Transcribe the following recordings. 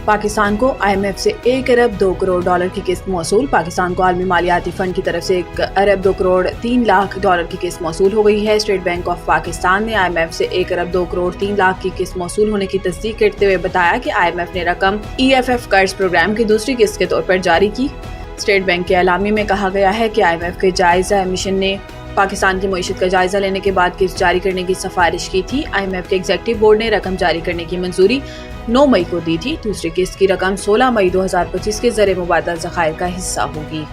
پاکستان کو IMF سے 1 ارب 2 crore dollar کی قسط موصول۔ پاکستان کو عالمی مالیاتی فنڈ کی طرف سے 1 ارب 2 کروڑ 3 لاکھ ڈالر کی قسط موصول ہو گئی ہے۔ اسٹیٹ بینک آف پاکستان نے IMF سے 1 ارب 2 کروڑ 3 لاکھ کی قسط موصول ہونے کی تصدیق کرتے ہوئے بتایا کہ IMF نے رقم EFF قرض پروگرام کی دوسری قسط کے طور پر جاری کی۔ اسٹیٹ بینک کے اعلامیے میں کہا گیا ہے کہ IMF کے جائزہ مشن نے پاکستان کی معیشت کا جائزہ لینے کے بعد قسط جاری کرنے کی سفارش کی تھی۔ IMF کے ایگزیکٹو بورڈ نے رقم جاری کرنے کی منظوری 9 مئی کو دی تھی۔ دوسری قسط کی رقم 16 مئی 2025 کے زر مبادلہ ذخائر کا حصہ ہوگی۔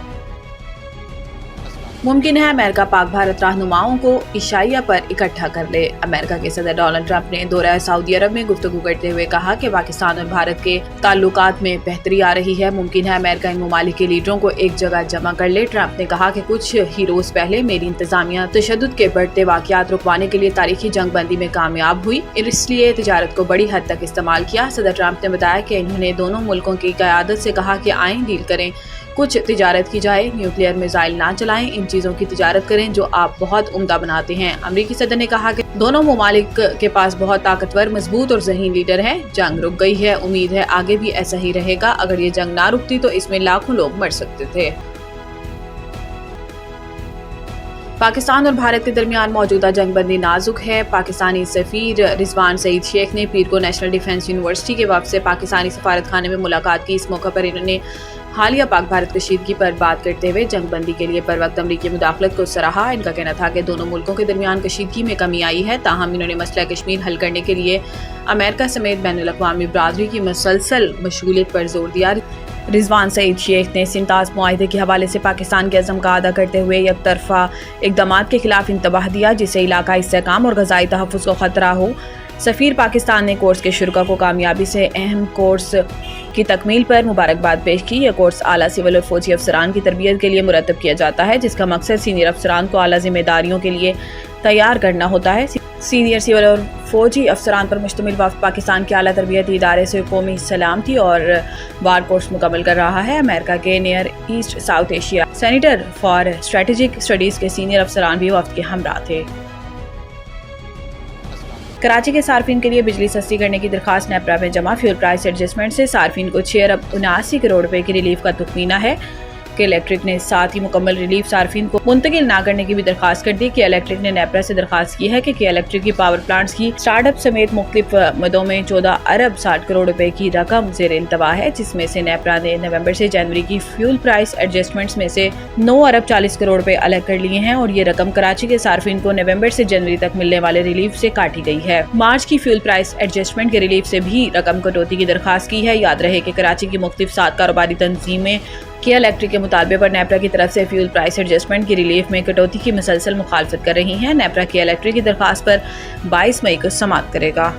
ممکن ہے امریکہ پاک بھارت رہنماؤں کو عشائیہ پر اکٹھا کر لے۔ امریکہ کے صدر ڈونلڈ ٹرمپ نے دورہ سعودی عرب میں گفتگو کرتے ہوئے کہا کہ پاکستان اور بھارت کے تعلقات میں بہتری آ رہی ہے۔ ممکن ہے امریکہ ان ممالک کے لیڈروں کو ایک جگہ جمع کر لے۔ ٹرمپ نے کہا کہ کچھ ہی روز پہلے میری انتظامیہ تشدد کے بڑھتے واقعات رکوانے کے لیے تاریخی جنگ بندی میں کامیاب ہوئی، اس لیے تجارت کو بڑی حد تک استعمال کیا۔ صدر ٹرمپ نے بتایا کہ انہوں نے دونوں ملکوں کی قیادت سے کہا کہ آئیں ڈیل کریں، کچھ تجارت کی جائے، نیوکلیئر میزائل نہ چلائیں، ان چیزوں کی تجارت کریں جو آپ بہت عمدہ بناتے ہیں۔ امریکی صدر نے کہا کہ دونوں ممالک کے پاس بہت طاقتور، مضبوط اور ذہین لیڈر ہیں۔ جنگ رک گئی ہے، امید ہے آگے بھی ایسا ہی رہے گا۔ اگر یہ جنگ نہ رکتی تو اس میں لاکھوں لوگ مر سکتے تھے۔ پاکستان اور بھارت کے درمیان موجودہ جنگ بندی نازک ہے۔ پاکستانی سفیر رضوان سعید شیخ نے پیر کو نیشنل ڈیفنس یونیورسٹی کے وفد سے پاکستانی سفارت خانے میں ملاقات کی۔ اس موقع پر انہوں نے حالیہ پاک بھارت کشیدگی پر بات کرتے ہوئے جنگ بندی کے لیے پر وقت امریکی مداخلت کو سراہا۔ ان کا کہنا تھا کہ دونوں ملکوں کے درمیان کشیدگی میں کمی آئی ہے، تاہم انہوں نے مسئلہ کشمیر حل کرنے کے لیے امریکہ سمیت بین الاقوامی برادری کی مسلسل مشغولیت پر زور دیا۔ رضوان سعید شیخ نے سنتاز معاہدے کے حوالے سے پاکستان کے عزم کا اعادہ کرتے ہوئے یک طرفہ اقدامات کے خلاف انتباہ دیا جس سے علاقائی استحکام اور غذائی تحفظ کو خطرہ ہو۔ سفیر پاکستان نے کورس کے شرکاء کو کامیابی سے اہم کورس کی تکمیل پر مبارکباد پیش کی۔ یہ کورس اعلیٰ سول اور فوجی افسران کی تربیت کے لیے مرتب کیا جاتا ہے، جس کا مقصد سینئر افسران کو اعلیٰ ذمہ داریوں کے لیے تیار کرنا ہوتا ہے۔ سینئر سول اور فوجی افسران پر مشتمل وفد پاکستان کے اعلیٰ تربیتی ادارے سے قومی سلامتی اور وار کورس مکمل کر رہا ہے۔ امریکہ کے Near East south Asia centre for strategic studies کے سینئر افسران بھی وفد کے ہمراہ تھے۔ کراچی کے صارفین کے لیے بجلی سستی کرنے کی درخواست نیپرا میں جمع۔ فیول پرائس ایڈجسٹمنٹ سے صارفین کو 6 ارب 79 کروڑ روپے کی ریلیف کا تخمینہ ہے۔ کہ الیکٹرک نے ساتھ ہی مکمل ریلیف صارفین کو منتقل نہ کرنے کی بھی درخواست کر دی۔ کہ الیکٹرک نے نیپرا سے درخواست کی ہے کہ الیکٹرک کی پاور پلانٹس کی سٹارٹ اپ سمیت مختلف مدوں میں 14 ارب 60 کروڑ روپے کی رقم زیر انتباہ ہے، جس میں سے نیپرا نے نومبر سے جنوری کی فیول پرائس ایڈجسٹمنٹس میں سے 9 ارب 40 کروڑ روپے الگ کر لیے ہیں، اور یہ رقم کراچی کے صارفین کو نومبر سے جنوری تک ملنے والے ریلیف سے کاٹی گئی ہے۔ مارچ کی فیول پرائس ایڈجسٹمنٹ کے ریلیف سے بھی رقم کٹوتی کی درخواست کی ہے۔ یاد رہے کہ کراچی کی مختلف 7 کاروباری تنظیمیں کہ الیکٹرک کے مطالبے پر نیپرا کی طرف سے فیول پرائس ایڈجسٹمنٹ کی ریلیف میں کٹوتی کی مسلسل مخالفت کر رہی ہیں۔ نیپرا کی الیکٹرک کی درخواست پر 22 مئی کو سماعت کرے گا۔